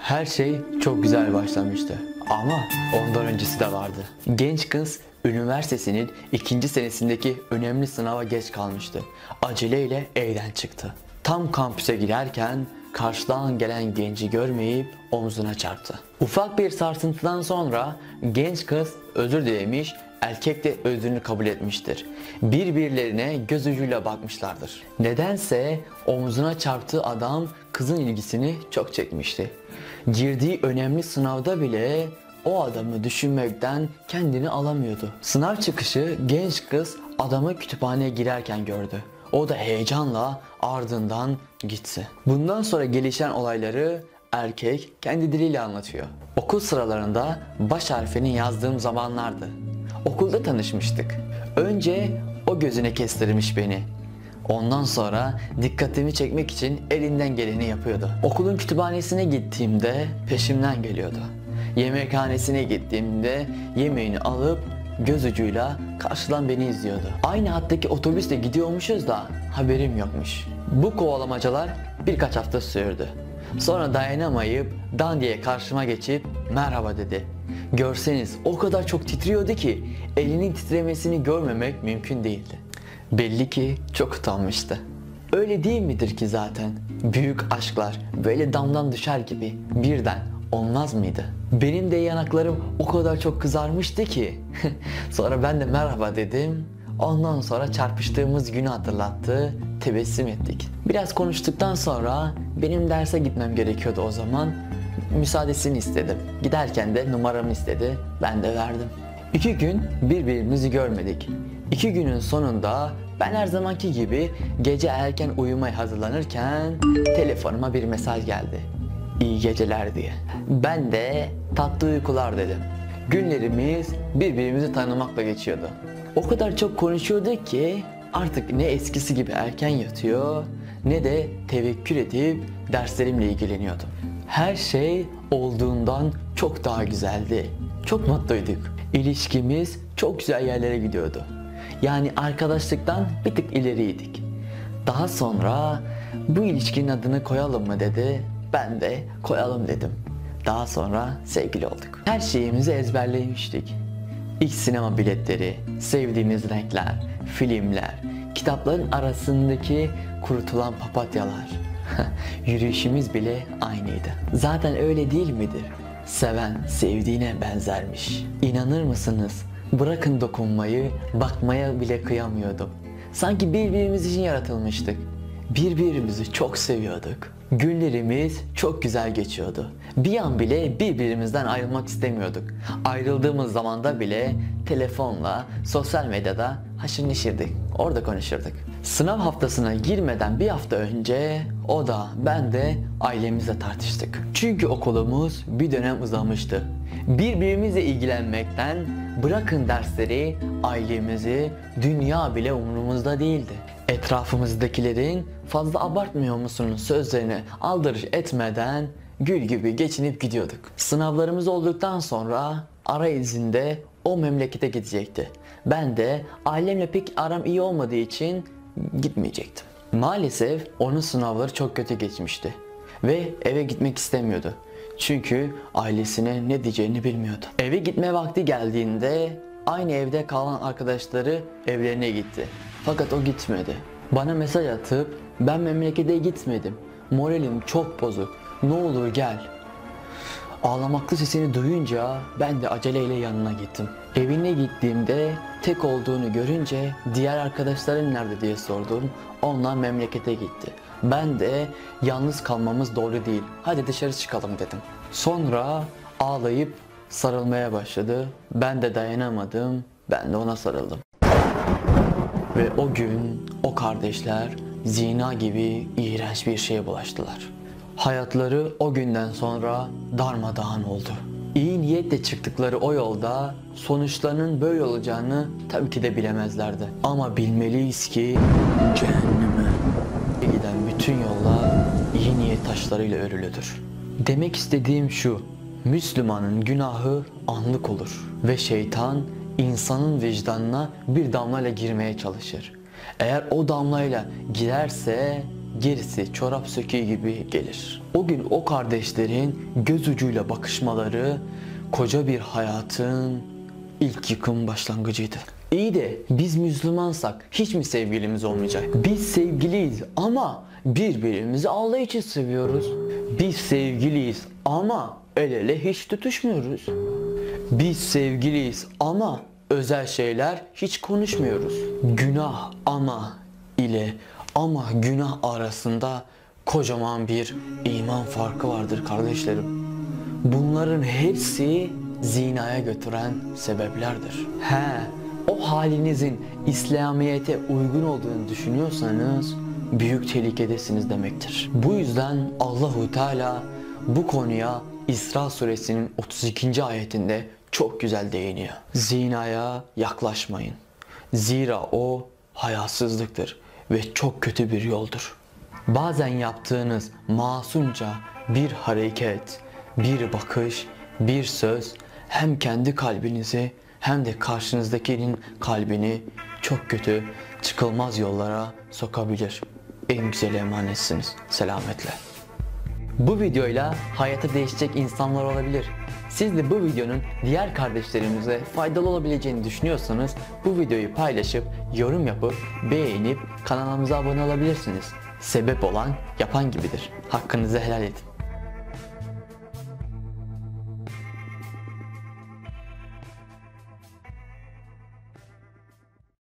Her şey çok güzel başlamıştı ama ondan öncesi de vardı. Genç kız üniversitesinin 2. senesindeki önemli sınava geç kalmıştı. Aceleyle evden çıktı. Tam kampüse girerken karşıdan gelen genci görmeyip omzuna çarptı. Ufak bir sarsıntıdan sonra genç kız özür dilemiş, erkek de özrünü kabul etmiştir. Birbirlerine göz ucuyla bakmışlardır. Nedense omzuna çarptığı adam kızın ilgisini çok çekmişti. Girdiği önemli sınavda bile o adamı düşünmekten kendini alamıyordu. Sınav çıkışı genç kız adamı kütüphaneye girerken gördü. O da heyecanla ardından gitti. Bundan sonra gelişen olayları erkek kendi diliyle anlatıyor. Okul sıralarında baş harfini yazdığım zamanlardı. Okulda tanışmıştık. Önce o gözüne kestirmiş beni. Ondan sonra dikkatimi çekmek için elinden geleni yapıyordu. Okulun kütüphanesine gittiğimde peşimden geliyordu. Yemekhanesine gittiğimde yemeğini alıp göz ucuyla karşıdan beni izliyordu. Aynı hattaki otobüsle gidiyormuşuz da haberim yokmuş. Bu kovalamacalar birkaç hafta sürdü. Sonra dayanamayıp dan diye karşıma geçip merhaba dedi. Görseniz o kadar çok titriyordu ki elinin titremesini görmemek mümkün değildi. Belli ki çok utanmıştı. Öyle değil midir ki zaten? Büyük aşklar böyle damdan düşer gibi birden olmaz mıydı? Benim de yanaklarım o kadar çok kızarmıştı ki. Sonra ben de merhaba dedim. Ondan sonra çarpıştığımız günü hatırlattı. Tebessüm ettik. Biraz konuştuktan sonra benim derse gitmem gerekiyordu o zaman. Müsaadesini istedim. Giderken de numaramı istedi. Ben de verdim. 2 gün birbirimizi görmedik. 2 günün sonunda ben her zamanki gibi gece erken uyumaya hazırlanırken telefonuma bir mesaj geldi. İyi geceler diye. Ben de tatlı uykular dedim. Günlerimiz birbirimizi tanımakla geçiyordu. O kadar çok konuşuyorduk ki artık ne eskisi gibi erken yatıyor ne de tevekkül edip derslerimle ilgileniyordum. Her şey olduğundan çok daha güzeldi. Çok mutluyduk. İlişkimiz çok güzel yerlere gidiyordu. Yani arkadaşlıktan bir tık ileriydik. Daha sonra bu ilişkinin adını koyalım mı dedi. Ben de koyalım dedim. Daha sonra sevgili olduk. Her şeyimizi ezberlemiştik. İlk sinema biletleri, sevdiğimiz renkler, filmler, kitapların arasındaki kurutulan papatyalar. Yürüyüşümüz bile aynıydı. Zaten öyle değil midir? Seven sevdiğine benzermiş. İnanır mısınız? Bırakın dokunmayı, bakmaya bile kıyamıyordum. Sanki birbirimiz için yaratılmıştık. Birbirimizi çok seviyorduk. Günlerimiz çok güzel geçiyordu. Bir an bile birbirimizden ayrılmak istemiyorduk. Ayrıldığımız zamanda bile telefonla, sosyal medyada haşır neşirdik. Orada konuşurduk. Sınav haftasına girmeden bir hafta önce o da ben de ailemizle tartıştık. Çünkü okulumuz bir dönem uzamıştı. Birbirimizle ilgilenmekten bırakın dersleri, ailemizi, dünya bile umurumuzda değildi. Etrafımızdakilerin fazla abartmıyor musunuz sözlerini aldırış etmeden gül gibi geçinip gidiyorduk. Sınavlarımız olduktan sonra ara izinde o memlekete gidecekti. Ben de ailemle pek aram iyi olmadığı için gitmeyecektim. Maalesef onun sınavları çok kötü geçmişti ve eve gitmek istemiyordu. Çünkü ailesine ne diyeceğini bilmiyordu. Eve gitme vakti geldiğinde aynı evde kalan arkadaşları evlerine gitti. Fakat o gitmedi. Bana mesaj atıp ben memlekete gitmedim. Moralim çok bozuk. Ne olur gel. Ağlamaklı sesini duyunca ben de aceleyle yanına gittim. Evine gittiğimde tek olduğunu görünce diğer arkadaşların nerede diye sordum. Onlar memlekete gitti. Ben de yalnız kalmamız doğru değil. Hadi dışarı çıkalım dedim. Sonra ağlayıp sarılmaya başladı. Ben de dayanamadım. Ben de ona sarıldım. Ve o gün o kardeşler zina gibi iğrenç bir şeye bulaştılar. Hayatları o günden sonra darmadağın oldu. İyi niyetle çıktıkları o yolda sonuçlarının böyle olacağını tabii ki de bilemezlerdi. Ama bilmeliyiz ki cehenneme giden bütün yollar iyi niyet taşlarıyla örülüdür. Demek istediğim şu: Müslümanın günahı anlık olur ve şeytan insanın vicdanına bir damlayla girmeye çalışır. Eğer o damlayla girerse gerisi çorap söküğü gibi gelir. O gün o kardeşlerin göz ucuyla bakışmaları koca bir hayatın ilk yıkım başlangıcıydı. İyi de biz Müslümansak hiç mi sevgilimiz olmayacak? Biz sevgiliyiz ama birbirimizi Allah için seviyoruz. Biz sevgiliyiz ama el ele hiç tutuşmuyoruz. Biz sevgiliyiz ama özel şeyler hiç konuşmuyoruz. Günah ile ama günah arasında kocaman bir iman farkı vardır kardeşlerim. Bunların hepsi zinaya götüren sebeplerdir. O halinizin İslamiyet'e uygun olduğunu düşünüyorsanız büyük tehlikedesiniz demektir. Bu yüzden Allahu Teala bu konuya İsra suresinin 32. ayetinde çok güzel değiniyor. Zinaya yaklaşmayın. Zira o hayasızlıktır ve çok kötü bir yoldur. Bazen yaptığınız masumca bir hareket, bir bakış, bir söz hem kendi kalbinizi hem de karşınızdakinin kalbini çok kötü, çıkılmaz yollara sokabilir. En güzel emanetsiniz. Selametle. Bu videoyla hayata değişecek insanlar olabilir. Siz de bu videonun diğer kardeşlerimize faydalı olabileceğini düşünüyorsanız bu videoyu paylaşıp, yorum yapıp, beğenip kanalımıza abone olabilirsiniz. Sebep olan yapan gibidir. Hakkınızı helal edin.